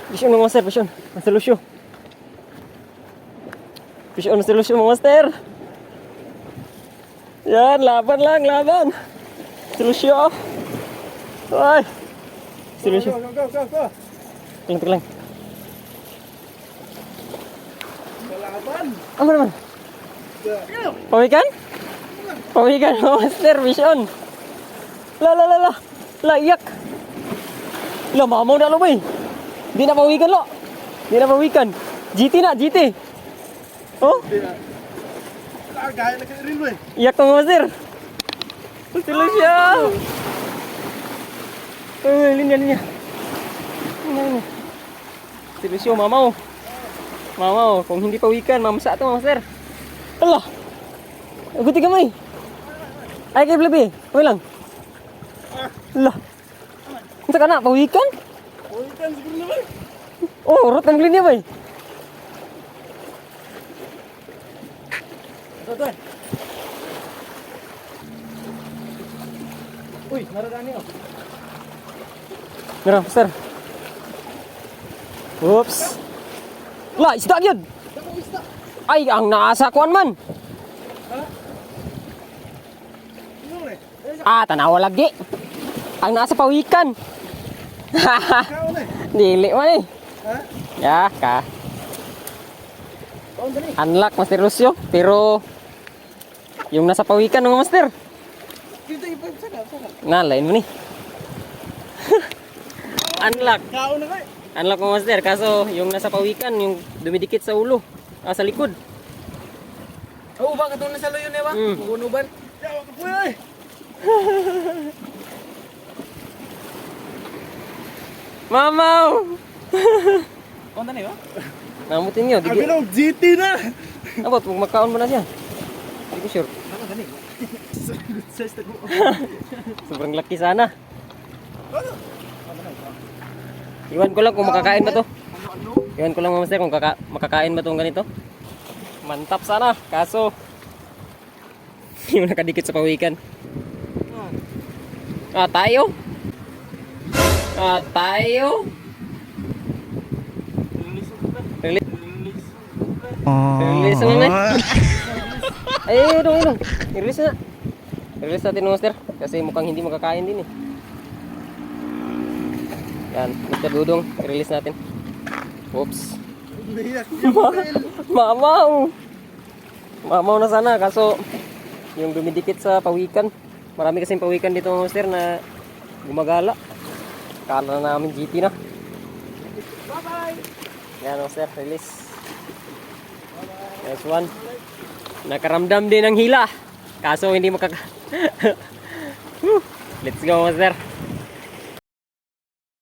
Pisyon mga master, pisyon. Ang solusyon. Pisyon ang solusyon mga master. Yan, laban lang, laban. Solusyon. Ay. Solusyon. Go. Tinglang. Laban. Ano naman? Pawikan? Pawikan mga master, pisyon. La, iyak. La, mamaw na lo ba eh. Di na pawikan lo. Di na pawikan. GT na, GT. Oh? Gaya na kayo rin mo eh. Iyak to mga sir. Sila siya. Linya. Ano? Sila siya, mamaw. Mamaw, kung hindi pawikan, mamasa to mga sir. Allah. Aguti kamay. Ay kay Blabi. Okay lang. Allah. Unsa ka na, pawikan? Pawikan siguro naman. Oh, rot ang linya ba eh. Ito. Uy, naradani oh. Meron, sir. Oops. La, isda yun. Dako isda. Ay, ang nasa kuan man. Ano eh? Tanawa lagi. Ang nasa pawikan. Kao na eh. Dili man eh. Ha? Ya, ka. Kaon dali. Unlock, Master Lucio. Pero, yung nasa pawikan ng Master. Kita ipag saka. Na, lain mo ni. Unlock. Kao na kay. Unlock mo Master. Kaso, yung nasa pawikan, yung dumidikit sa ulo. Sa likod. Oo, bakit doon na sa loyon eh ba? Unuban. Yawa ka puya eh. Mamaw! Kaon na ba? Namutin nyo. Abi na GT na. Abot, magmakaon mo na siya. Hindi ko sure. Ano gani? Good size na ko. Sobrang laki sana. Iwan ko lang kung makakain ba to. Ano? Iwan ko lang mga master kung makakain ba tong ganito. Mantap sana. Kaso, yung nakadikit sa pawikan. Tayo. Tayo. Release na na. Ay, dong. I-release na. I-release natin mga master. Kasi mukhang hindi makakain din eh. Yan, Mr. Dudong, i-release natin. Oops. Mamaw! Mamaw na sana, kaso yung dumidikit sa pawikan. Marami kasing pawikan dito mga master na gumagala. Kala na namin GT na. Bye-bye. Yan mga master, release. Next one. Nakaramdam din ng hila. Kaso hindi makaka... Let's go master.